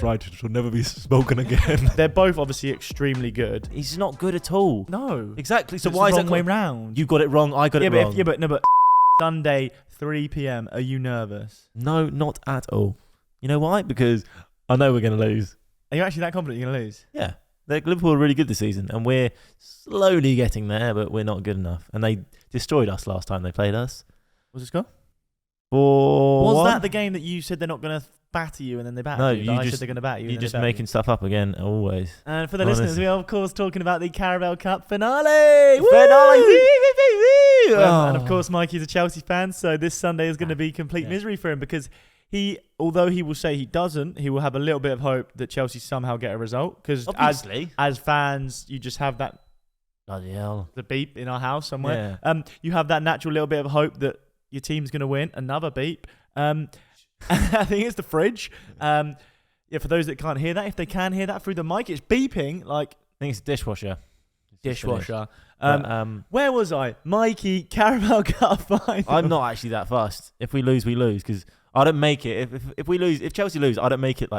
That's right. It shall never be spoken again. They're both obviously extremely good. He's not good at all. No. Exactly. So It's why the is wrong that way round? You got it wrong. I got it wrong. But Sunday, 3 p.m. Are you nervous? No, not at all. You know why? Because I know we're going to lose. Are you actually that confident you're going to lose? Yeah. Liverpool are really good this season, and we're slowly getting there, but we're not good enough. And they destroyed us last time they played us. What's the score? 4-1. Was that the game that you said they're not going to batter you and then they battered you? I said they're going to batter you. You're just making stuff up again, always. And for the listeners, we are, of course, talking about the Carabao Cup finale. And of course, Mikey's a Chelsea fan, so this Sunday is going to be complete misery for him because although he will say he doesn't, he will have a little bit of hope that Chelsea somehow get a result. Because as fans, you just have that bloody hell, the beep in our house somewhere. Yeah. You have that natural little bit of hope that your team's going to win. Another beep. I think it's the fridge. For those that can't hear that, if they can hear that through the mic, it's beeping. I think it's dishwasher. Where was I? Mikey, Carabao Cup final. I'm not actually that fussed. If we lose, we lose because I don't make it. If we lose, if Chelsea lose, I don't make it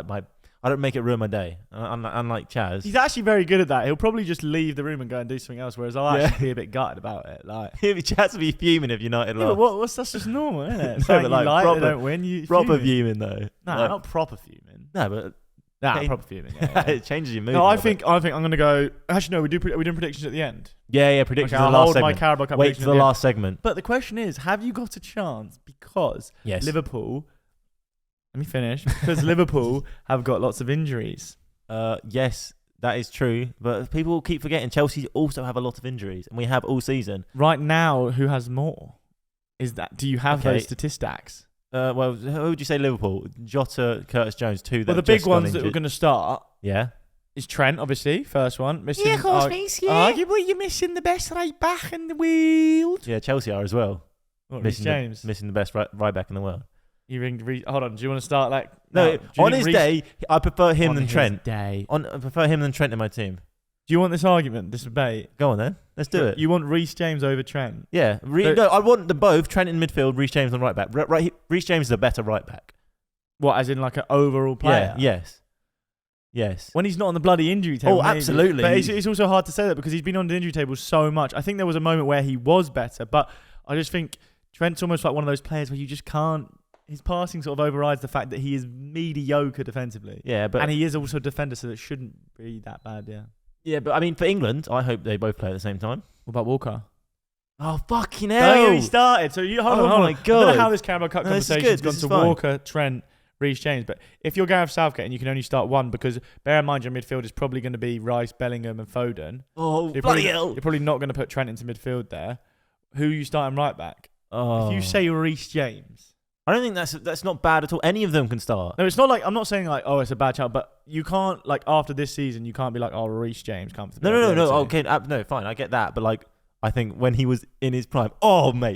I don't make it ruin my day. Unlike Chaz, he's actually very good at that. He'll probably just leave the room and go and do something else. Whereas I'll actually be a bit gutted about it. Chaz will be fuming if United lost. But that's just normal, isn't it? No, but proper, they don't win. You proper fuming though. No, not proper fuming. No, but. Proper fuming. Yeah. It changes your mood. No, I think I'm going to go. Actually, no, we're doing predictions at the end. Yeah, predictions. Okay, in the last segment. My Carabao Cup Wait for the last segment. But the question is, have you got a chance? Because Liverpool. Let me finish. Because Liverpool have got lots of injuries. Yes, that is true. But people keep forgetting Chelsea also have a lot of injuries, and we have all season. Right now, who has more? Do you have those statistics? Well, who would you say Liverpool? Jota, Curtis Jones, two. Well, the big ones that we're going to start. Yeah. Is Trent, obviously, first one. Missing, yeah, of course, arguably, you're missing the best right back in the world. Yeah, Chelsea are as well. Missing the best right back in the world. Hold on, do you want to start like... No, on his day, I prefer him than Trent. I prefer him than Trent in my team. Do you want this argument, this debate? Go on then. Let's do it. You want Reece James over Trent? Yeah. No, I want them both. Trent in midfield, Reece James on right back. Reece James is a better right back. What, as in like an overall player? Yeah, yes. When he's not on the bloody injury table. Oh, absolutely. But it's also hard to say that because he's been on the injury table so much. I think there was a moment where he was better, but I just think Trent's almost like one of those players where you just can't... His passing sort of overrides the fact that he is mediocre defensively. Yeah, but... And he is also a defender, so it shouldn't be that bad, yeah. Yeah, but I mean, for England, I hope they both play at the same time. What about Walker? Oh, fucking hell. Don't get me started. So hold on. My God. I don't know how this Carabao Cup conversation's gone to fine. Walker, Trent, Reece James. But if you're Gareth Southgate and you can only start one, because bear in mind your midfield is probably going to be Rice, Bellingham and Foden. Oh, bloody hell. You're probably not going to put Trent into midfield there. Who are you starting right back? Oh. If you say Reece James... I don't think that's not bad at all. Any of them can start. No, it's not like... I'm not saying like, oh, it's a bad child, but you can't, like, after this season, you can't be like, oh, Reece James comes to No. Okay, no, fine. I get that. But, like, I think when he was in his prime,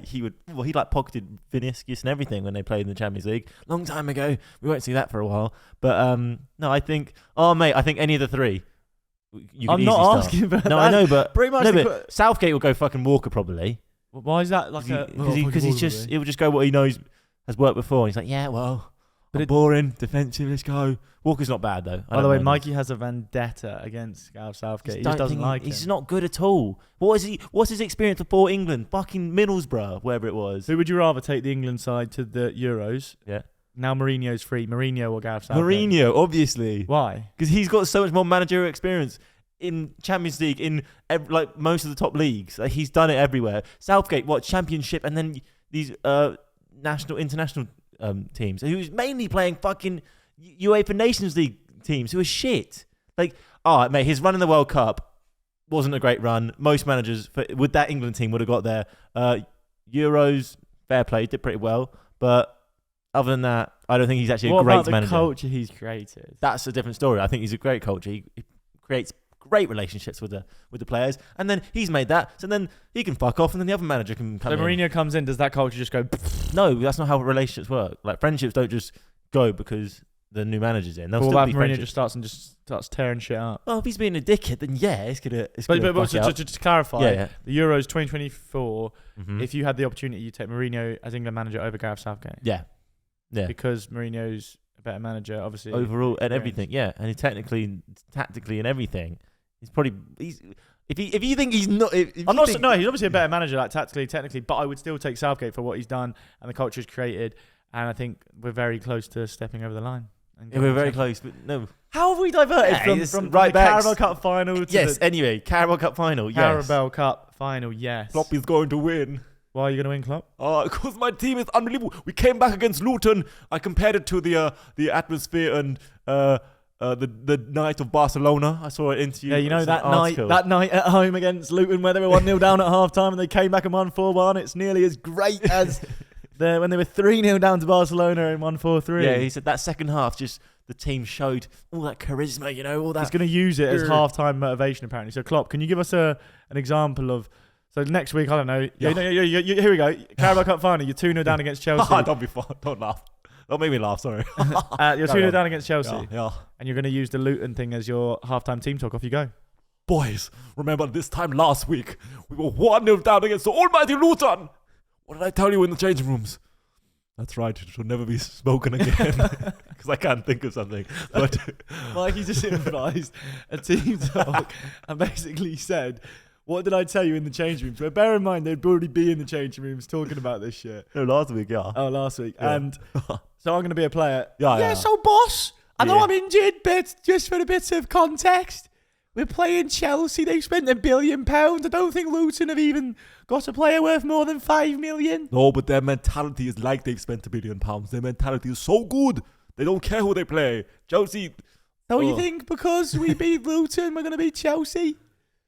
he like pocketed Vinicius and everything when they played in the Champions League. Long time ago. We won't see that for a while. But, no, I think... Oh, mate, I think any of the three... I'm not asking for that. No, I know, but... Pretty much... but Southgate will go fucking Walker, probably. Why is that like Because he will just go what he knows... has worked before. And he's like, yeah, well, but boring, defensive, let's go. Walker's not bad, though. By the way, Mikey has a vendetta against Gareth Southgate. He just doesn't like him. He's not good at all. What's his experience before England? Fucking Middlesbrough, wherever it was. Who would you rather take the England side to the Euros? Yeah. Now Mourinho's free. Mourinho or Gareth Southgate? Mourinho, obviously. Why? Because he's got so much more managerial experience in Champions League, in like most of the top leagues. Like, he's done it everywhere. Southgate, Championship, and then these international teams, who's mainly playing fucking UEFA Nations League teams who are shit. Like, mate, his run in the World Cup wasn't a great run. Most managers with that England team would have got there. Euros, fair play, did pretty well. But other than that, I don't think he's actually a great manager. What about the culture he's created? That's a different story. I think he's a great culture. He creates great relationships with the players, and then he's made that, so then he can fuck off, and then the other manager can come in. So Mourinho comes in, does that culture just go... No, that's not how relationships work. Like, friendships don't just go because the new manager's in. What about if Mourinho just starts tearing shit up? Well, if he's being a dickhead, then yeah, it's gonna But to clarify, the Euros 2024, if you had the opportunity, you'd take Mourinho as England manager over Gareth Southgate. Yeah. Because Mourinho's a better manager, obviously. Overall and everything, yeah. And tactically and everything. If you think he's not... he's obviously a better manager, like tactically, technically, but I would still take Southgate for what he's done and the culture he's created. And I think we're very close to stepping over the line. Yeah, we're very close, but no. How have we diverted from right the Carabao Cup final to anyway, Carabao Cup final, Carabao Cup final, yes. Klopp is going to win. Why are you going to win, Klopp? Because my team is unbelievable. We came back against Luton. I compared it to the atmosphere and the night of Barcelona. I saw an interview. Yeah, you know that night at home against Luton where they were 1-0 down at half time and they came back and won 4-1. It's nearly as great as when they were 3-0 down to Barcelona and won 4-3. Yeah, he said that second half just the team showed all that charisma, all that. He's going to use it as half-time motivation apparently. So Klopp, can you give us an example of... So next week, I don't know. Here we go. Carabao Cup final. You're 2-0 down against Chelsea. Don't laugh. Don't make me laugh. Sorry. You're 2-0 down against Chelsea. Yeah. And you're going to use the Luton thing as your halftime team talk. Off you go. Boys, remember this time last week we were 1-0 down against the almighty Luton. What did I tell you in the changing rooms? That's right. It should never be spoken again because I can't think of something. But Mikey just improvised a team talk and basically said, what did I tell you in the changing rooms? But bear in mind, they'd already be in the changing rooms talking about this shit. No, last week, yeah. Oh, last week. Yeah. And so I'm going to be a player. Yeah. So, boss, I know I'm injured, but just for a bit of context, we're playing Chelsea. They've spent £1 billion. I don't think Luton have even got a player worth more than 5 million. No, but their mentality is like they've spent £1 billion. Their mentality is so good. They don't care who they play. Chelsea. So you think because we beat Luton, we're going to beat Chelsea?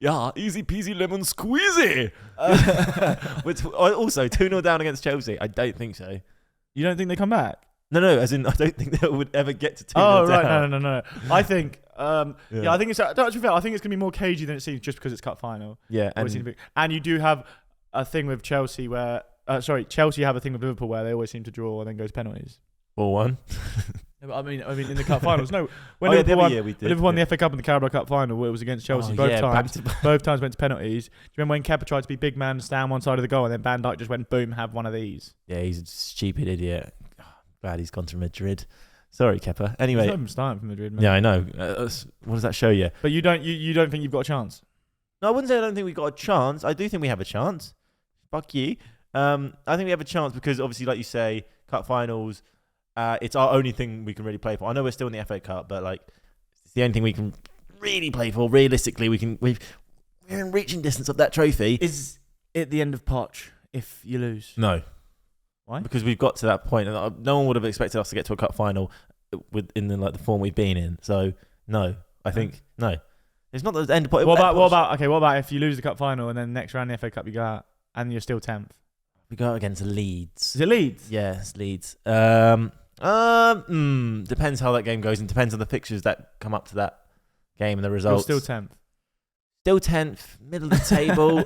Yeah, easy peasy lemon squeezy. Also, 2-0 down against Chelsea. I don't think so. You don't think they come back? No, as in I don't think they would ever get to 2-0 down. Oh, right, no. I think, I think it's. To be fair, I think it's gonna be more cagey than it seems just because it's cup final. Yeah, and you do have a thing with Chelsea where, Chelsea have a thing with Liverpool where they always seem to draw and then go to penalties. 4-1. No, I mean, in the cup finals. No, when Liverpool won the FA Cup and the Carabao Cup final, it was against Chelsea both times. Both times went to penalties. Do you remember when Kepa tried to be big man, stand one side of the goal, and then Van Dijk just went boom, have one of these? Yeah, he's a stupid idiot. Glad he's gone to Madrid. Sorry, Kepa. Anyway, he's not even starting for Madrid, man. Yeah, I know. What does that show you? But you don't think you've got a chance? No, I wouldn't say I don't think we've got a chance. I do think we have a chance. Fuck you. I think we have a chance because obviously, like you say, cup finals. It's our only thing we can really play for. I know we're still in the FA Cup, but it's the only thing we can really play for. Realistically, we're in reaching distance of that trophy. Is it the end of Poch if you lose? No. Why? Because we've got to that point, and no one would have expected us to get to a cup final in the form we've been in. So no, I think no. It's not the end of Poch. What about if you lose the cup final and then next round the FA Cup you go out and you're still 10th? We go against Leeds. Is it Leeds? Yes, Leeds. Depends how that game goes and depends on the fixtures that come up to that game and the results. You're still 10th. Still 10th, middle of the table.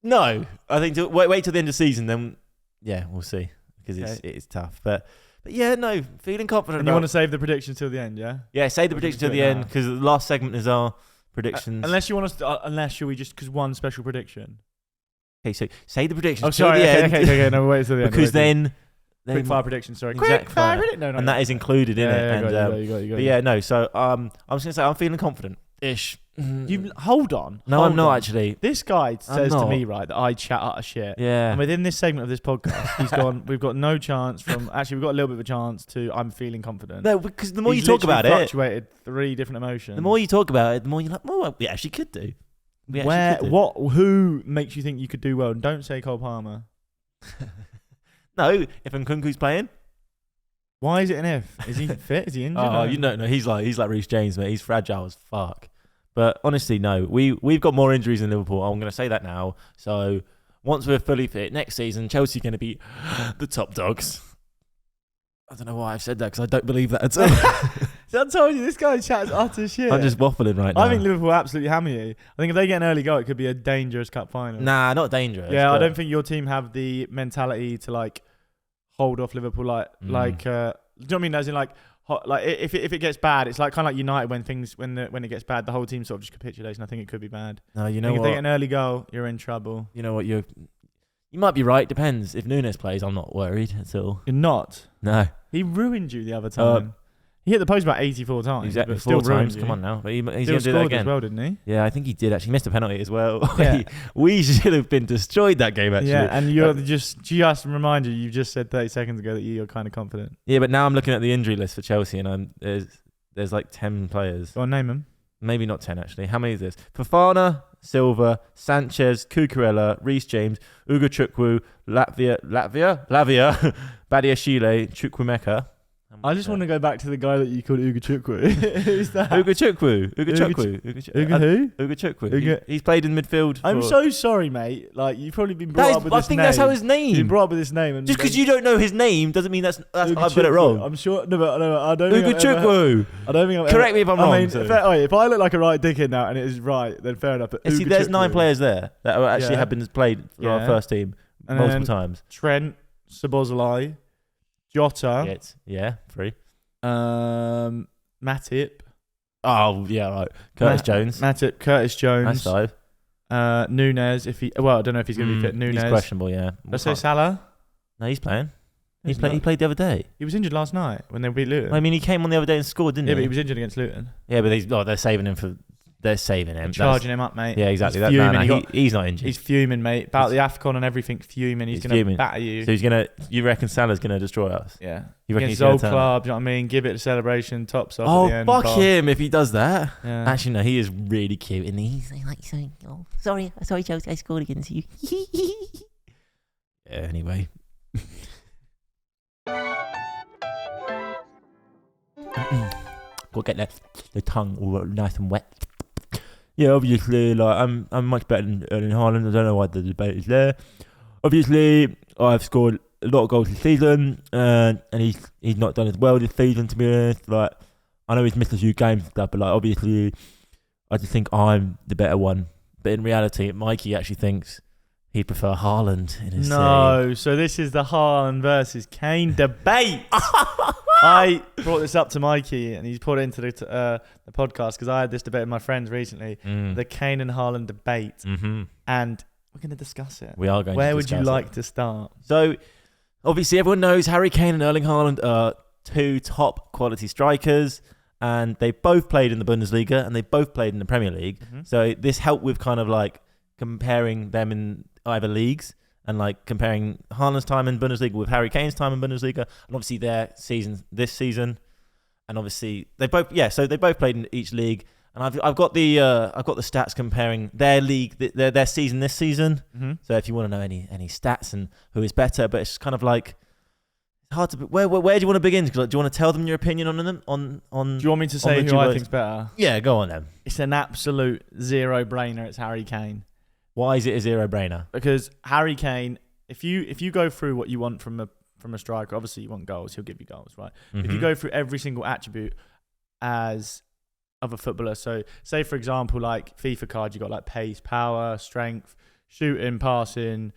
No, I think wait till the end of the season, then we'll see because it's tough. But yeah, no, feeling confident. And you want to save the predictions till the end, yeah? Yeah, save the predictions till the end because the last segment is our predictions. Unless you want us to, should we just because one special prediction? Okay, so say the predictions. Oh, sorry. Okay. No, wait till the end. Because then quick fire prediction. Sorry. Quick fire prediction. No. And that is included in it. You got. But yeah, no. So I'm just gonna say I'm feeling confident-ish. You hold on. No, I'm not actually. This guy says to me, right, that I chat utter shit. Yeah. And within this segment of this podcast, he's gone. We've got no chance from. Actually, we've got a little bit of a chance to. I'm feeling confident. No, because the more you talk about it, fluctuated 3 different emotions. The more you talk about it, the more you're like, well, we actually could do. Who makes you think you could do well? And don't say Cole Palmer. No, if Nkunku's playing. Why is it an if? Is he fit? Is he injured? Oh, no, he's like Reece James, mate. He's fragile as fuck. But honestly, no, we've got more injuries than Liverpool. I'm going to say that now. So once we're fully fit next season, Chelsea are going to be the top dogs. I don't know why I've said that because I don't believe that at all. So I told you, this guy chats utter shit. I'm just waffling right now. I think Liverpool absolutely hammer you. I think if they get an early goal, it could be a dangerous cup final. Nah, not dangerous. Yeah, I don't think your team have the mentality to hold off Liverpool. Do you know what I mean? As in if it gets bad, it's kind of like United when it gets bad, the whole team sort of just capitulates, and I think it could be bad. No, you know what? If they get an early goal, you're in trouble. You know what? You might be right. Depends. If Nunes plays, I'm not worried at all. You're not? No. He ruined you the other time. He hit the post about 84 times. Exactly, but still 4 times. ruined you. Come on now. But he's Still going to do that scored again. as well, didn't he? Yeah, I think he did actually. He missed a penalty as well. Yeah. we should have been destroyed that game, actually. Yeah, and you're just remind you just said 30 seconds ago that you're kind of confident. Yeah, but now I'm looking at the injury list for Chelsea, and there's like 10 players. Go on, name them. Maybe not 10, actually. How many is this? Fofana, Silva, Sanchez, Cucurella, Reece James, Ugochukwu, Lavia, Badiashile, Chukwuemeka. I just want to go back to the guy that you called Ugochukwu. Who's that? Ugochukwu. Ugo who? Ugochukwu. He's played in midfield. I'm so sorry, mate. Like, you've probably been brought up with this name. I think that's how his name. You've been brought up with this name. And just because you don't know his name doesn't mean that's I've got it wrong. I'm sure. No, I don't Ugochukwu. I don't think Correct me if I'm wrong. I mean, if I look like a right dickhead now and it is right, then fair enough. But see, there's 9 players there that actually have been played for our first team multiple times. Trent, Szoboszlai, Jota. Yeah, 3. Matip. Oh yeah, right. Curtis Jones. Matip, Curtis Jones. That's 5. Nunes, I don't know if he's going to be fit. Nunes. He's questionable, yeah. Let's say Salah. No, he's playing. He played the other day. He was injured last night when they beat Luton. I mean, he came on the other day and scored, didn't he? Yeah, but he was injured against Luton. Yeah, but they're saving him for. They're saving him. Charging him up, mate. Yeah, exactly. He's not injured. He's fuming, mate. About the AFCON and everything, fuming. He's going to batter you. So you reckon Salah's going to destroy us? Yeah. You reckon Against his old club, you know what I mean? Give it a celebration, tops off at the end. Oh, fuck him if he does that. Yeah. Actually, no, he is really cute. And he's like saying, "Oh, sorry, Chelsea, I scored against you." Yeah, anyway. Go get the tongue all nice and wet. Yeah, obviously, like I'm much better than Erling Haaland. I don't know why the debate is there. Obviously, I've scored a lot of goals this season, and he's not done as well this season. To be honest, like I know he's missed a few games and stuff, but like obviously, I just think I'm the better one. But in reality, Mikey actually thinks he'd prefer Haaland in his team. So this is the Haaland versus Kane debate. I brought this up to Mikey, and he's put it into the podcast because I had this debate with my friends recently. The Kane and Haaland debate, and we're going to discuss it. We are going. Where would you like to start? So, obviously, everyone knows Harry Kane and Erling Haaland are 2 top quality strikers, and they both played in the Bundesliga and they both played in the Premier League. So this helped with kind of like comparing them in either leagues. And like comparing Haaland's time in Bundesliga with Harry Kane's time in Bundesliga, and obviously their season this season, and obviously they both played in each league. And I've got the stats comparing their league, their season this season. So if you want to know any stats and who is better, but it's kind of like it's hard to. Where do you want to begin? Like, do you want to tell them your opinion on them? On do you want me to say who I think's better? Yeah, go on then. It's an absolute zero brainer. It's Harry Kane. Why is it a zero-brainer? Because Harry Kane, if you go through what you want from a striker, obviously you want goals. He'll give you goals, right? If you go through every single attribute of a footballer, so say for example, like FIFA cards, you got like pace, power, strength, shooting, passing,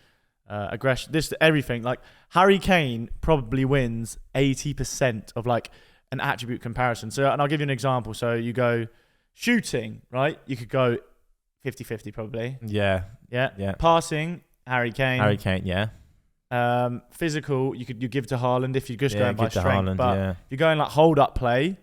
aggression, everything. Like Harry Kane probably wins 80% of like an attribute comparison. So, and I'll give you an example. So you go shooting, right? You could go 50-50 probably. Yeah. Passing, Harry Kane, yeah. Physical, you give to Haaland if you're just going by strength. Haaland, but if you're going like hold up play,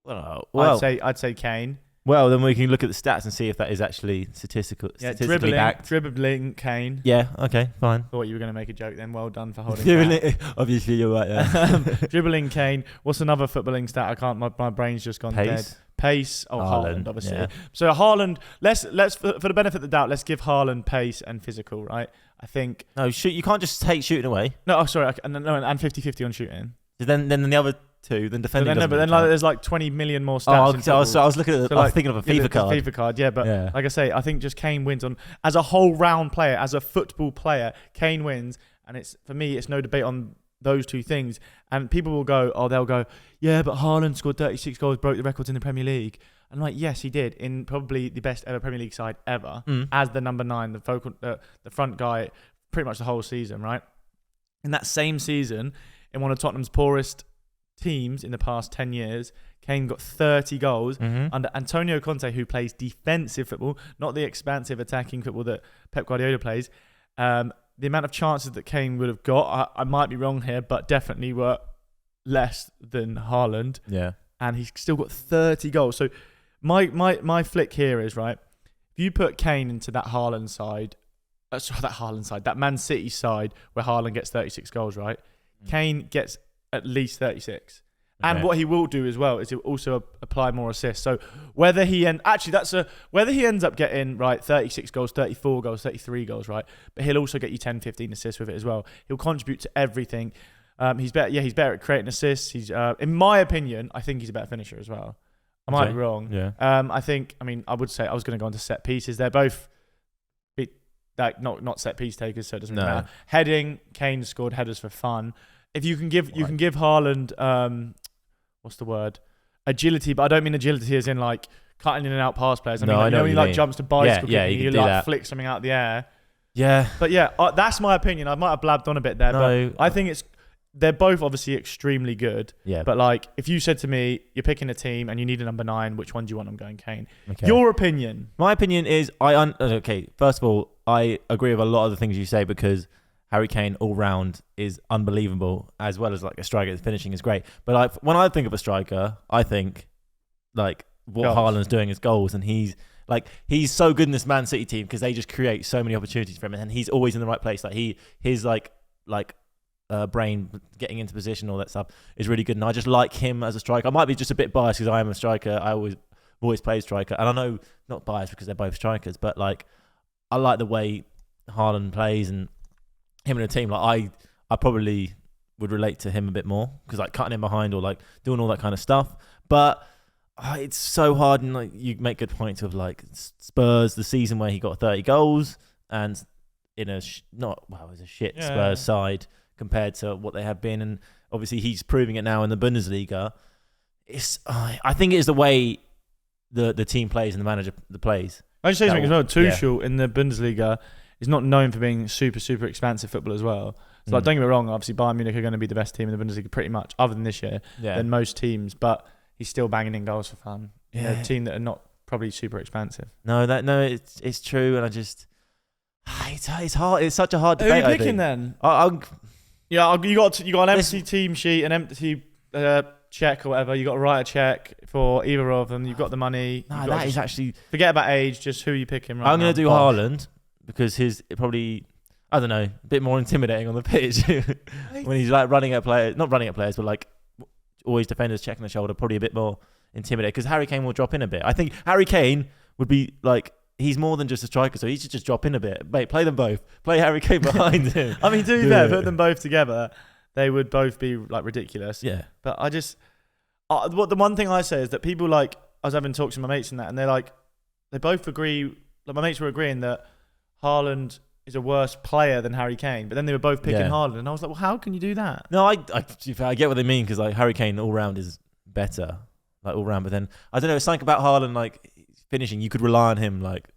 well, I'd say Kane. Well, then we can look at the stats and see if that is actually statistically backed. Dribbling, Kane. Yeah, okay, fine. Thought you were going to make a joke then. Well done for holding that. Obviously, you're right there. Dribbling, Kane. What's another footballing stat? I can't. My brain's just gone dead. Pace. Oh, Haaland, obviously. Yeah. So Haaland. Let's for the benefit of the doubt, let's give Haaland pace and physical, right? I think. No, you can't just take shooting away. No, sorry. And 50-50 on shooting. So then the other two, then defending. But then there's like 20 million more stats. I was looking at. I was thinking of a FIFA card. FIFA card, yeah. But like I say, I think just Kane wins on as a whole round player, as a football player. Kane wins, and it's for me, it's no debate on those two things. And people will go, they'll go, yeah, but Haaland scored 36 goals, broke the records in the Premier League. And like, yes, he did, in probably the best ever Premier League side ever, as the number 9, the front guy, pretty much the whole season, right? In that same season, in one of Tottenham's poorest teams in the past 10 years, Kane got 30 goals under Antonio Conte, who plays defensive football, not the expansive attacking football that Pep Guardiola plays. The amount of chances that Kane would have got, I might be wrong here, but definitely were less than Haaland, Yeah. and he's still got 30 goals. So my flick here is, right, if you put Kane into that Haaland side, that Man City side where Haaland gets 36 goals, right? Kane gets at least 36. Okay. And what he will do as well is he'll also apply more assists. So whether he ends up getting 36 goals, 34 goals, 33 goals, right? But he'll also get you 10, 15 assists with it as well. He'll contribute to everything. He's better. Yeah, he's better at creating assists. He's, in my opinion, I think he's a better finisher as well. I might be wrong. Yeah. I would say I was going to go on to set pieces. They're both not set piece takers, so it doesn't really matter. Heading, Kane scored headers for fun. If you can give Haaland what's the word? Agility, but I don't mean agility as in like cutting in and out past players. I mean, when he like jumps to bicycle, you like flick something out of the air. Yeah. But yeah, that's my opinion. I might have blabbed on a bit there, but I think they're both obviously extremely good. Yeah. But like, if you said to me, you're picking a team and you need a number 9, which one do you want? I'm going Kane. Okay. Your opinion? My opinion is okay. First of all, I agree with a lot of the things you say because Harry Kane all round is unbelievable, as well as like a striker. His finishing is great. But like when I think of a striker, I think like what Haaland's doing is goals, and he's so good in this Man City team because they just create so many opportunities for him, and he's always in the right place. Like his brain getting into position, all that stuff is really good, and I just like him as a striker. I might be just a bit biased because I am a striker. I always played striker, and I know not biased because they're both strikers, but like I like the way Haaland plays and him in a team. Like I probably would relate to him a bit more because like cutting him behind or like doing all that kind of stuff. But it's so hard, and like you make good points of like Spurs, the season where he got 30 goals, and in a it was a shit Spurs side compared to what they have been, and obviously he's proving it now in the Bundesliga. I think it is the way the team plays and the manager plays. I just say something as well. Tuchel in the Bundesliga is not known for being super, super expansive football as well. So like, don't get me wrong, obviously Bayern Munich are going to be the best team in the Bundesliga pretty much, other than this year, than most teams. But he's still banging in goals for fun. Yeah, a team that are not probably super expansive. It's true, and I just it's hard. It's such a hard debate. Who are you picking then? You got an empty team sheet, an empty check or whatever. You got to write a check for either of them. You've got the money. No, that is actually forget about age. Just who you picking right now. I'm going to do Haaland because his probably, I don't know, a bit more intimidating on the pitch when he's like running at players, not running at players, but like always defenders checking the shoulder, probably a bit more intimidating because Harry Kane will drop in a bit. I think Harry Kane would be like, he's more than just a striker, so he should just drop in a bit. Mate, play them both. Play Harry Kane behind him. I mean, to be fair, put them both together, they would both be like ridiculous. Yeah. But I just, the one thing I say is that people like, I was having talks with my mates and that, and they're like, they both agree, like my mates were agreeing that Haaland is a worse player than Harry Kane, but then they were both picking Haaland, and I was like, well, how can you do that? No, I get what they mean because like Harry Kane all round is better, like all round. But then I don't know, it's something about Haaland like finishing. You could rely on him, like.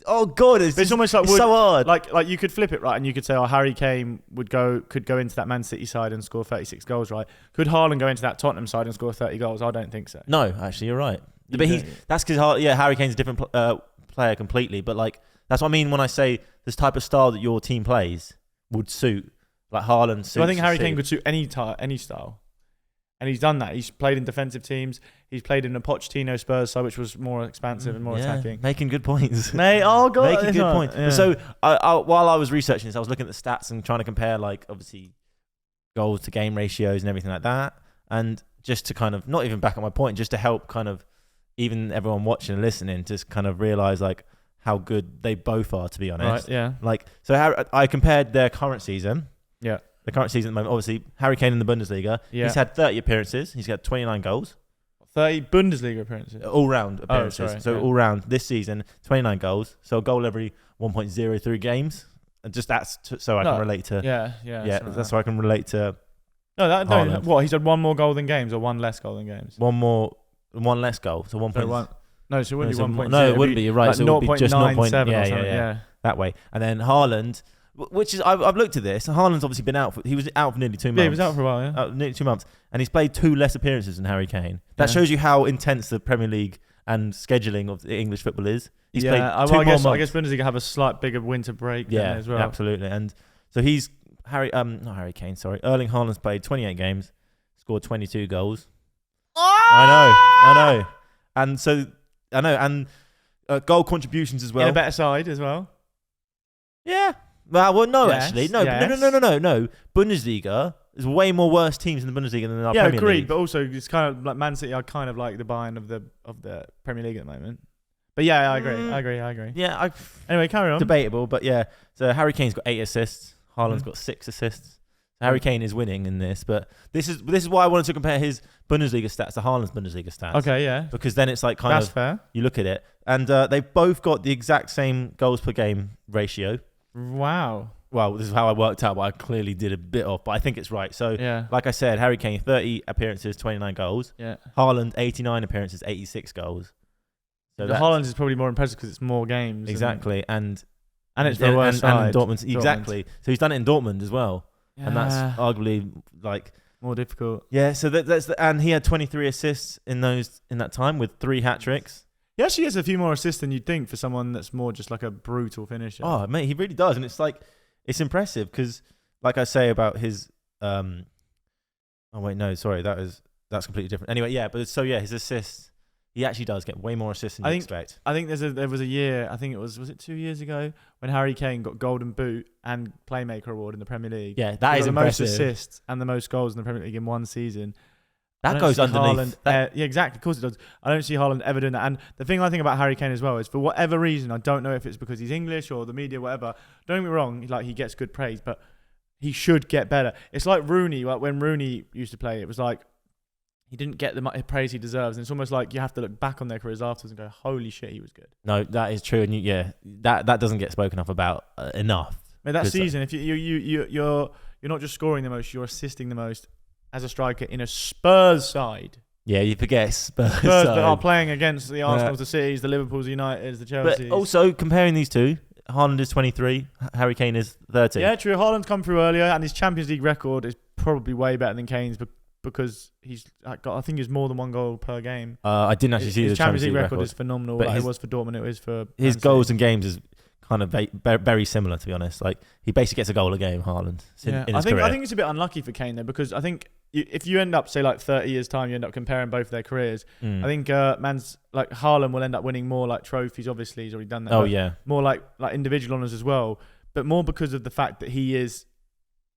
Oh god, it's almost like so hard. Like you could flip it right, and you could say, Harry Kane could go into that Man City side and score 36 goals, right? Could Haaland go into that Tottenham side and score 30 goals? I don't think so. No, actually, you're right. But that's because Harry Kane's a different player completely. But like that's what I mean when I say this type of style that your team plays would suit, like Haaland. So I think Harry Kane could suit any style. And he's done that. He's played in defensive teams. He's played in a Pochettino Spurs side, which was more expansive and more attacking. Making good points. Mate, oh god. Making good points. Yeah. So while I was researching this, I was looking at the stats and trying to compare, like, obviously, goals to game ratios and everything like that. And just to kind of, not even back up my point, just to help kind of even everyone watching and listening, just kind of realise, like, how good they both are, to be honest. Right, yeah. Like, so I compared their current season. Yeah. The current season at the moment, obviously, Harry Kane in the Bundesliga. Yeah. He's had 30 appearances. He's got 29 goals. 30 Bundesliga appearances? All-round appearances. All-round this season, 29 goals. So a goal every 1.03 games. And just that's so I can relate to... Yeah. That's so I can relate to... No, what? He's had one more goal than games or one less goal than games? One less goal. So 1. No, so it wouldn't be 1.0. No, it wouldn't be. You're right. Like so it would be just 0.97 or something. Yeah. That way. And then Haaland... Which is, I've looked at this. Haaland's obviously been out. He was out for nearly 2 months. Yeah, he was out for a while. Yeah, nearly 2 months, and he's played 2 less appearances than Harry Kane. That shows you how intense the Premier League and scheduling of the English football is. He's played 2 more months. I guess Bundesliga have a slight bigger winter break. As well. Absolutely. And so he's Erling Haaland's played 28 games. scored 22 goals. Oh! I know. And so, I know. And goal contributions as well. In a better side as well. Yeah. Well, no, Yes, actually. No. yes. No. Bundesliga, there's way more worse teams in the Bundesliga than our Premier agreed. League. But also, it's kind of like Man City are kind of like the Bayern of the Premier League at the moment. But yeah, I agree. Yeah. Anyway, carry on. Debatable, but yeah. So Harry Kane's got 8 assists. Haaland's got 6 assists. Harry Kane is winning in this, but this is why I wanted to compare his Bundesliga stats to Haaland's Bundesliga stats. Okay, yeah. Because then it's like That's fair. you look at it, and they've both got the exact same goals per game ratio. Wow. Well, this is how I worked out, but I clearly did a bit off, but I think it's right. So, Yeah. like I said, Harry Kane, 30 appearances, 29 goals. Yeah. Haaland, 89 appearances, 86 goals. So The Haaland is probably more impressive because it's more games. Exactly, and it's for the worst and side. Dortmund. Exactly. So he's done it in Dortmund as well. Yeah. And that's arguably like more difficult. Yeah, so and he had 23 assists in that time with 3 hat tricks. He actually has a few more assists than you'd think for someone that's more just like a brutal finisher. Oh mate, he really does, and it's impressive because, like I say about his oh wait, no, sorry, that's completely different. Anyway, yeah, but his assists, he actually does get way more assists than you expect. I think there was a year, I think it was it 2 years ago, when Harry Kane got Golden Boot and Playmaker Award in the Premier League. Yeah, that is the impressive. most assists and the most goals in the Premier League in one season. That goes underneath. Yeah, exactly. Of course it does. I don't see Haaland ever doing that. And the thing I think about Harry Kane as well is, for whatever reason, I don't know if it's because he's English or the media, whatever. Don't get me wrong, like he gets good praise, but he should get better. It's like Rooney. Like when Rooney used to play, it was like he didn't get the praise he deserves, and it's almost like you have to look back on their careers afterwards and go, "Holy shit, he was good." No, that is true, and that doesn't get spoken of about enough. I mean, that season, if you're not just scoring the most, you're assisting the most as a striker in a Spurs side. Yeah, you forget Spurs that are playing against the Arsenals, the Cities, the Liverpools, the Uniteds, the Chelseas. But also comparing these two, Haaland is 23, Harry Kane is 30. Yeah, true. Haaland's come through earlier, and his Champions League record is probably way better than Kane's because he's got, I think, he's more than 1 goal per game. I didn't actually see the Champions League record. Is phenomenal. But like it was for Dortmund, it was for his goals in games is kind of very similar, to be honest. Like he basically gets a goal a game, Haaland. In his career. I think it's a bit unlucky for Kane though, because I think if you end up, say, like 30 years time, you end up comparing both their careers. I think man's like Haaland will end up winning more like trophies. Obviously, he's already done that. Oh yeah, more like individual honours as well, but more because of the fact that he is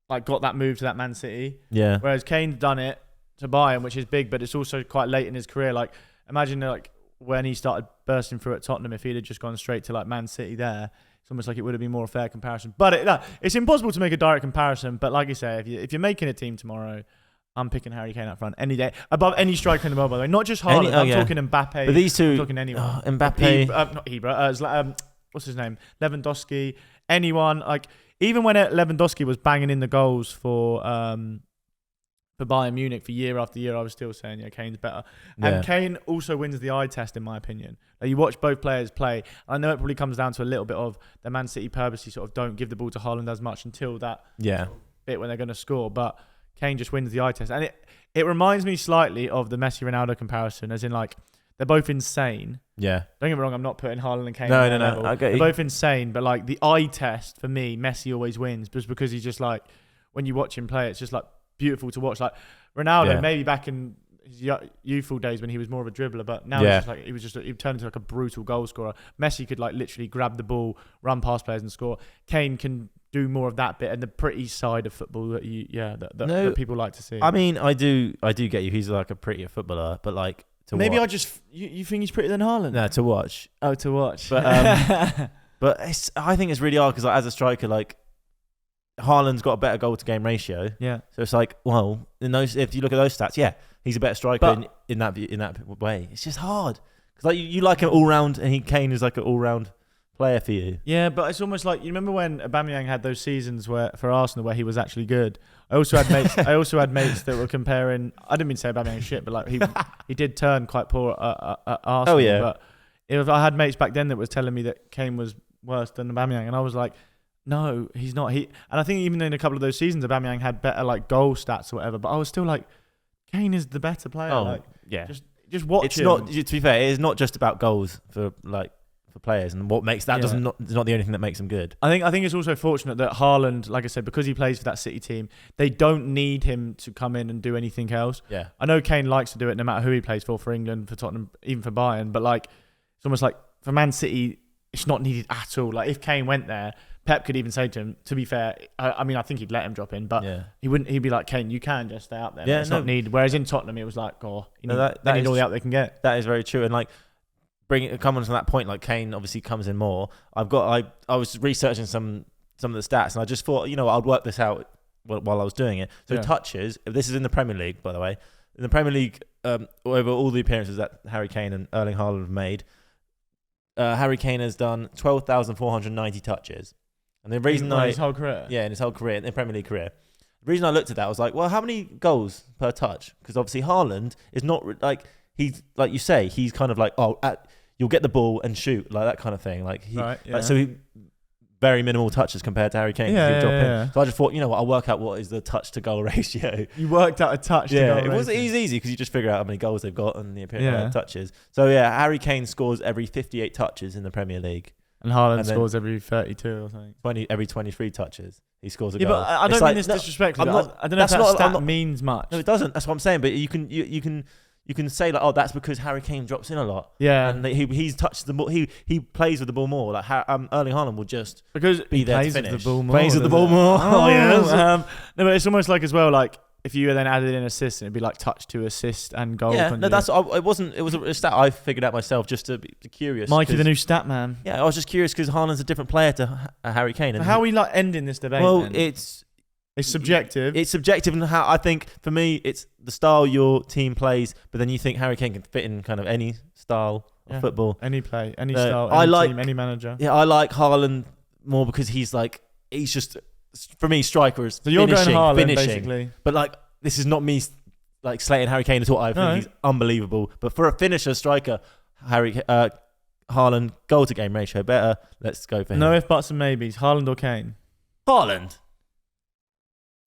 like got that move to that Man City. Yeah. Whereas Kane's done it to Bayern, which is big, but it's also quite late in his career. Like imagine like when he started bursting through at Tottenham, if he'd have just gone straight to like Man City there. It's almost like it would have been more a fair comparison. But it's impossible to make a direct comparison. But like you say, if you're making a team tomorrow, I'm picking Harry Kane up front any day, above any striker in the world, by the way. Not just Haaland. I'm talking Mbappe. But these two, I'm talking anyone. Mbappe. Not Ibra. What's his name? Lewandowski. Anyone. Like, even when Lewandowski was banging in the goals for Bayern Munich for year after year, I was still saying, yeah, Kane's better. Yeah. And Kane also wins the eye test, in my opinion. Like, you watch both players play. I know it probably comes down to a little bit of the Man City purposely sort of don't give the ball to Haaland as much until that bit when they're going to score. But Kane just wins the eye test. And it reminds me slightly of the Messi-Ronaldo comparison, as in, like, they're both insane. Yeah. Don't get me wrong, I'm not putting Haaland and Kane No. level. Okay. They're both insane, but, like, the eye test, for me, Messi always wins, just because he's just, like, when you watch him play, it's just, like, beautiful to watch. Like, Ronaldo, maybe back in his youthful days when he was more of a dribbler, but now he turned into like a brutal goal scorer. Messi could like literally grab the ball, run past players and score. Kane can do more of that bit and the pretty side of football that that people like to see. I mean, I do get you. He's like a prettier footballer, but like to maybe watch. you think he's prettier than Haaland? No, to watch. Oh, to watch. But I think it's really hard because like, as a striker, like Haaland's got a better goal to game ratio. Yeah. So it's like, well, if you look at those stats, he's a better striker in that way. It's just hard because like you like an all round, and Kane is like an all round player for you. Yeah, but it's almost like, you remember when Aubameyang had those seasons for Arsenal where he was actually good. I also had mates that were comparing. I didn't mean to say Aubameyang shit, but like he did turn quite poor at Arsenal. Oh yeah. But if I had mates back then that was telling me that Kane was worse than Aubameyang, and I was like, no, he's not. And I think even in a couple of those seasons, Aubameyang had better like goal stats or whatever. But I was still like, Kane is the better player. Oh, like, yeah. Just watch it's him. Not. To be fair, it is not just about goals for for players, and what makes that is not the only thing that makes them good. I think it's also fortunate that Haaland, like I said, because he plays for that City team, they don't need him to come in and do anything else. Yeah, I know Kane likes to do it no matter who he plays for England, for Tottenham, even for Bayern, but like it's almost like for Man City, it's not needed at all. Like if Kane went there, Pep could even say to him, to be fair, I mean, I think he'd let him drop in, but he wouldn't. He'd be like, Kane, you can just stay out there. Yeah, it's not needed. Whereas in Tottenham, it was like, they need all the help they can get. That is very true. And like, coming to that point, like Kane obviously comes in more. I was researching some of the stats, and I just thought, I'd work this out while I was doing it. So touches, this is in the Premier League, by the way. In the Premier League, over all the appearances that Harry Kane and Erling Haaland have made, Harry Kane has done 12,490 touches. And the reason in his whole career? Yeah, in his whole career, in the Premier League career. The reason I looked at that, I was like, well, how many goals per touch? Because obviously Haaland is not like, he's, like you say, he's kind of like, you'll get the ball and shoot, like that kind of thing. Like, very minimal touches compared to Harry Kane. Yeah. So I just thought, I'll work out what is the touch to goal ratio. You worked out a touch to goal ratio. It was easy because you just figure out how many goals they've got and the appearance of touches. So Harry Kane scores every 58 touches in the Premier League. And Haaland scores every 32 or something. Every 23 touches, he scores a goal. But I don't mean this disrespectfully. I don't know if that stat means much. No, it doesn't. That's what I'm saying. But you can say like, that's because Harry Kane drops in a lot. Yeah, and he's touched the ball. He plays with the ball more. Like Erling Haaland will just be there to finish. Plays with the ball more. Oh yes. No, but it's almost like as well like. If you then added in assists, it'd be like touch to assist and goal. Yeah, no, it wasn't. It was a stat I figured out myself just to be curious. Mikey, the new stat man. Yeah, I was just curious because Haaland's a different player to Harry Kane. And how are we like ending this debate? Well, then? it's subjective. It's subjective, and how I think for me, it's the style your team plays. But then you think Harry Kane can fit in kind of any style of football, any play, any style, any team, any manager. Yeah, I like Haaland more because he's just for me striker is so you're finishing, going Haaland, finishing. Basically. But like. This is not me like slating Harry Kane at all. I think he's unbelievable. But for a finisher striker, Haaland, goal to game ratio better. Let's go for him. No ifs, buts and maybes. Haaland or Kane? Haaland.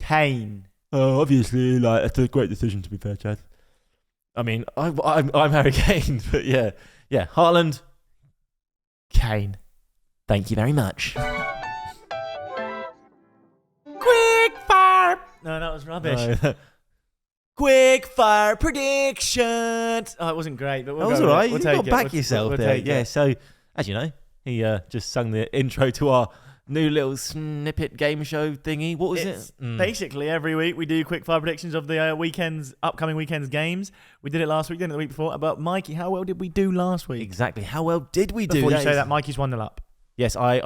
Kane. Oh, obviously, it's a great decision to be fair, Chad. I mean, I'm Harry Kane, but yeah, Haaland. Kane. Thank you very much. Quick fire. No, that was rubbish. No. Quick fire predictions. Oh, it wasn't great, but that was all right. You got to back yourself there. Yeah. So, as you know, he just sung the intro to our new little snippet game show thingy. What was it? Basically, every week we do quick fire predictions of the upcoming weekend's games. We did it last week, didn't it? The week before. But Mikey, how well did we do last week? Exactly. How well did we do? Before you say that, Mikey's 1-0 up. Yes, I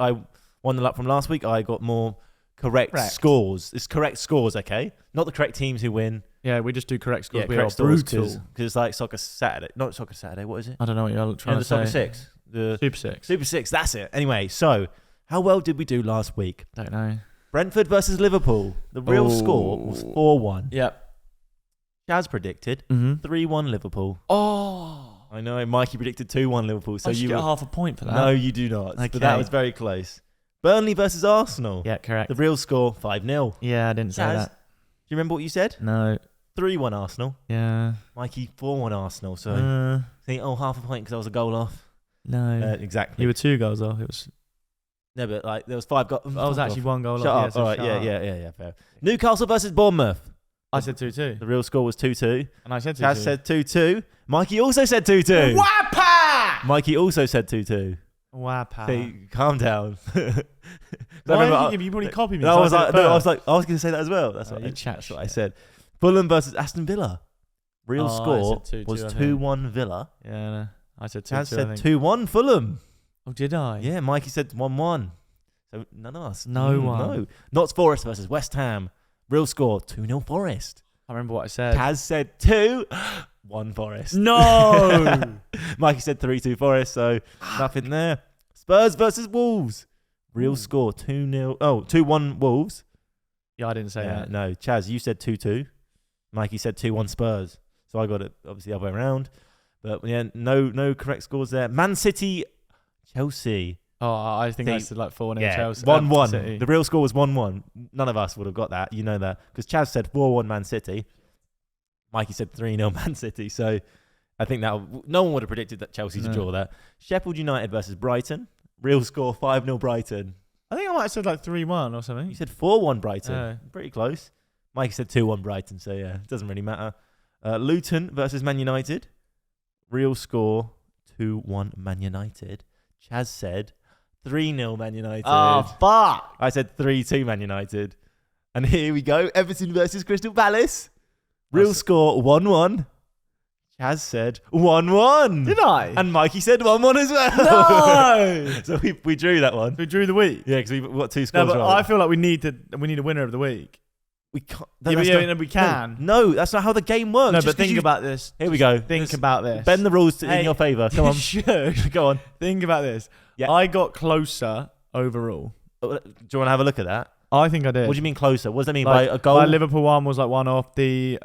1-0 up from last week. I got more correct scores. It's correct scores, okay? Not the correct teams who win. Yeah, we just do correct scores. Yeah, correct scores because it's like Soccer Saturday. Not Soccer Saturday. What is it? I don't know what you're trying to say. The Soccer 6. The Super 6. Super 6. That's it. Anyway, so how well did we do last week? Don't know. Brentford versus Liverpool. The real score was 4-1. Yep. Chaz predicted 3-1 Liverpool. Oh. I know. Mikey predicted 2-1 Liverpool. So you get half a point for that. No, you do not. Okay. But that was very close. Burnley versus Arsenal. Yeah, correct. The real score 5-0. Yeah, I didn't say that. Do you remember what you said? No. 3-1 Arsenal. Yeah. Mikey 4-1 Arsenal. So half a point because I was a goal off. No. Exactly. You were 2 goals off. It was. No, but there was 5 goals. I was actually 1 goal off. Shut up. All right. Yeah. Fair. Newcastle versus Bournemouth. I said 2-2. The real score was 2-2. And I said 2-2. Chaz said 2-2. Mikey also said 2-2. Wappa! Mikey also said 2-2. Wappa. Hey, calm down. Why you probably copied me? I was going to say that as well. That's what I said. Fulham versus Aston Villa. Real score was 2-1 Villa. Yeah, no. I said 2-2. Chaz said 2-1 Fulham. Oh, did I? Yeah, Mikey said 1-1. So none of us. No. Notts Forest versus West Ham. Real score 2-0 Forest. I remember what I said. Chaz said 2-1 Forest. No. Mikey said 3-2 Forest, so nothing there. Spurs versus Wolves. Real score 2-0. Oh, 2-1 Wolves. Yeah, I didn't say that. No, Chaz, you said 2-2. Mikey said 2-1 Spurs. So I got it obviously the other way around. But yeah, no correct scores there. Man City, Chelsea. Oh, I think I said like 4-0 Chelsea. 1-1. The real score was 1-1. None of us would have got that. You know that. Because Chaz said 4-1 Man City. Mikey said 3-0 Man City. So I think that no one would have predicted that Chelsea to draw that. Sheffield United versus Brighton. Real score 5-0 Brighton. I think I might have said like 3-1 or something. You said 4-1 Brighton. Pretty close. Mikey said 2-1 Brighton, so yeah, it doesn't really matter. Luton versus Man United. Real score 2-1 Man United. Chaz said 3-0 Man United. Oh, fuck. I said 3-2 Man United. And here we go. Everton versus Crystal Palace. Real score 1-1. Chaz said 1-1. Did I? And Mikey said 1-1 as well. No. So we drew that one. We drew the week. Yeah, because we've got 2 scores. No, but right. I feel like we need a winner of the week. We can't. We can. No, that's not how the game works. No, but think about this. Here we go. Think about this. Bend the rules in your favour. Come on. Should. Go on. Think about this. Yeah. I got closer overall. Do you want to have a look at that? I think I did. What do you mean closer? What does that mean Like, by a goal? My Liverpool one was like 1 off. The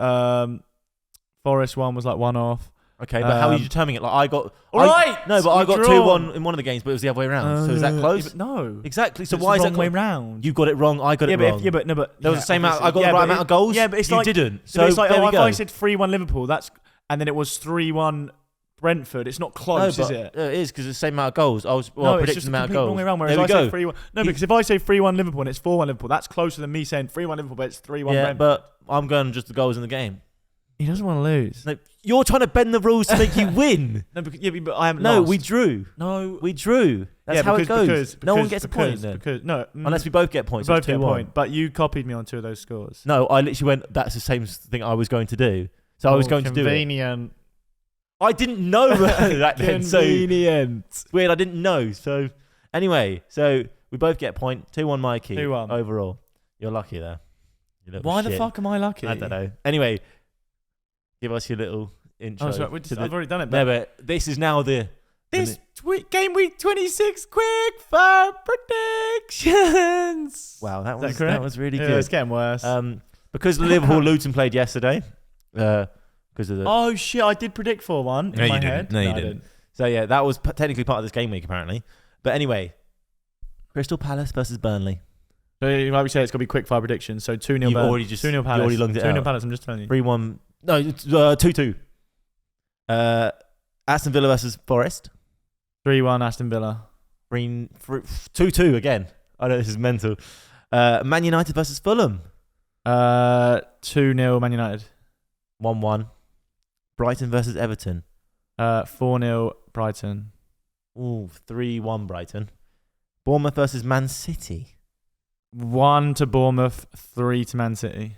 Forest one was like 1 off. Okay, but how are you determining it? Like I got. Alright! No, but I got drawn. 2-1 in one of the games, but it was the other way around. So is that close? Yeah, but no. Exactly. So It's why the is that wrong way round? You got it wrong. I got it wrong. But there was the same amount. I got the right amount of goals. Yeah, but it's you like didn't. So So it's like there we if go. I said 3-1 Liverpool, and then it was 3-1 Brentford. It's not close, is it? It is because it's the same amount of goals. I was No, it's predicting just the the amount of complete goals. wrong way around. There we Whereas I go. say 3-1. No, because if I say 3-1 Liverpool and it's 4-1 Liverpool, that's closer than me saying 3-1 Liverpool, but it's 3-1 Yeah, Brentford. but I'm going just the goals in the game. He doesn't want to lose. No, you're trying to bend the rules to make you win. No, but I haven't No, lost. we drew. No. We drew. That's how it goes. No one gets a point then. Unless we both get points. We so both it's get a 2-1. point. But you copied me on 2 of those scores. No, I literally went, that's the same thing I was going to do. So I was going to do it. Convenient. I didn't know that then. So Convenient. weird, I didn't know. So anyway, so we both get a point. 2-1 Mikey 2-1. overall. You're lucky there. You little Why the shit. fuck am I lucky? I don't know. Anyway, give us your little intro. Oh, sorry, I've already done it. No, but this is now the... Game week 26 quick fire predictions. Wow, that Is that was really Yeah, good. it's getting worse. Because Liverpool Luton played yesterday. Because of the... Oh shit! I did predict 4-1 in my head. No, you didn't. So yeah, that was technically part of this game week apparently. But anyway, Crystal Palace versus Burnley. So like we said, it's gonna be quick fire predictions. So 2-0. You've already just 2-0 Palace. You already longed it 2-0 out. Palace. I'm just telling you. 3-1. No, it's 2-2. Aston Villa versus Forest. 3-1 Aston Villa. 2-2 again. I know this is mental. Man United versus Fulham. 2-0 Man United. 1-1. Brighton versus Everton. 4-0 Brighton. Ooh, 3-1 Brighton. Bournemouth versus Man City. 1 to Bournemouth. 3 to Man City.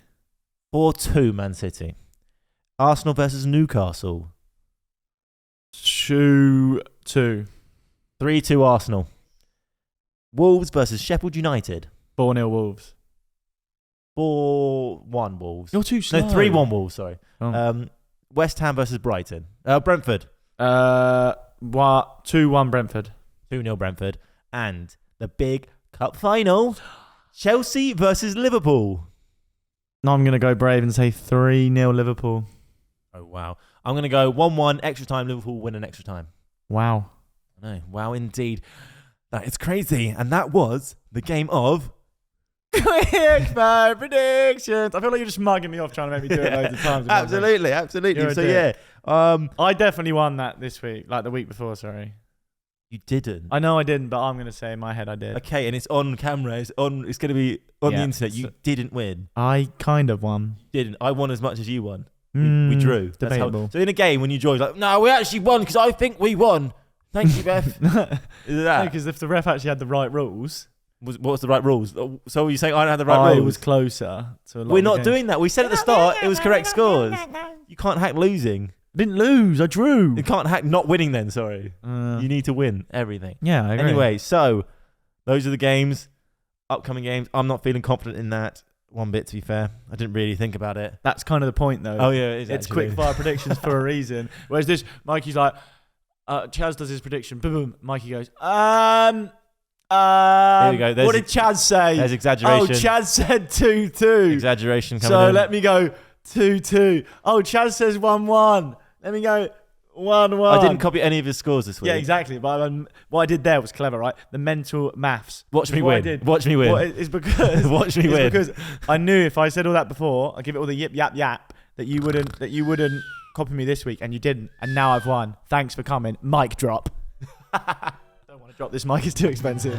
4-2 Man City. Arsenal versus Newcastle. 2-2. 3-2 Arsenal. Wolves versus Sheffield United. 4-0 Wolves. 4-1 Wolves. You're too slow. No, 3-1 Wolves, sorry. Oh. West Ham versus Brighton. Brentford. 2-1 Brentford. 2-0 Brentford. And the big cup final. Chelsea versus Liverpool. No, I'm going to go brave and say 3-0 Liverpool. Oh, wow. I'm going to go 1-1 extra time. Liverpool win an extra time. Wow. I know. Wow, indeed. That is crazy. And that was the game of... Quick fire predictions. I feel like you're just mugging me off trying to make me do it loads of times. Absolutely. You're a So, dick. yeah. I definitely won that this week, like the week before, sorry. You didn't. I know I didn't, but I'm going to say in my head I did. Okay, and it's on camera. It's going to be on the internet. You didn't win. I kind of won. Didn't. I won as much as you won. We drew. That's Debatable. So in a game, when you draw, it's like, no, we actually won because I think we won. Thank you, Beth. Is that? Because if the ref actually had the right rules... What was the right rules? So were you saying I don't have the right I rules? was closer to a lot We're of not games. doing that. We said at the start it was correct scores. You can't hack losing. I didn't lose. I drew. You can't hack not winning then, sorry. You need to win everything. Yeah, I agree. Anyway, so those are the games. Upcoming games. I'm not feeling confident in that one bit, to be fair. I didn't really think about it. That's kind of the point, though. Oh, yeah, it is It's actually. quick fire predictions for a reason. Whereas this, Mikey's like, Chaz does his prediction. Boom, boom. Mikey goes, There we go. What did Chaz say? There's exaggeration. Oh, Chaz said 2-2. Exaggeration coming So in. let me go 2-2. Oh, Chaz says 1-1. Let me go 1-1. I didn't copy any of his scores this week. Yeah, exactly. But what I did there was clever, right? The mental maths. Watch me What I win. did- Watch me win. Well, it's because Watch me win. Because I knew if I said all that before, I give it all the yip yap yap that you wouldn't copy me this week and you didn't, and now I've won. Thanks for coming. Mic drop. Don't want to drop this mic, it's too expensive.